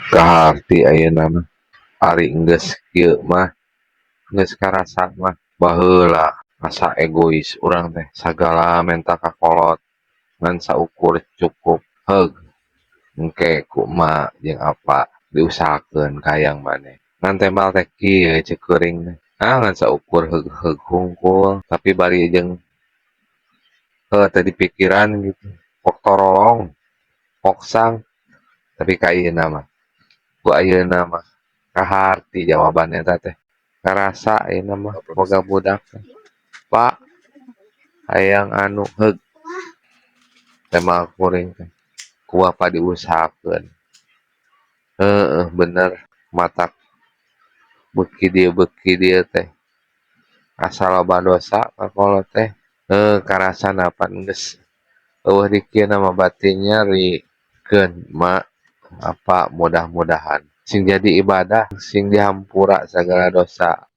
Kaharti ayeuna mah ari geus kieu mah geus karasa mah baheula asa egois urang teh sagala menta kakolot ngan saukur cukup heug engke ku emak jeung apa diusahakeun ka hayang maneh ngan tembal teh kieu ceuk kuring teh ngan saukur heug-heug hungkul tapi bari jeung teu dipikiran gitu pok torolong pok sang tapi ka ayeuna mah ku ayeuna mah kaharti jawaban eta teh karasa ayeuna mah boga budak teh Pak hayang anu heug tembal kuring teh ku apa diusahakeun bener matak beuki dieu teh asa loba dosa kakolot teh karasa napan geus eueuh dikieuna mah batin nyarikeun mak apa mudah-mudahan sing jadi ibadah sing dihampura sagala dosa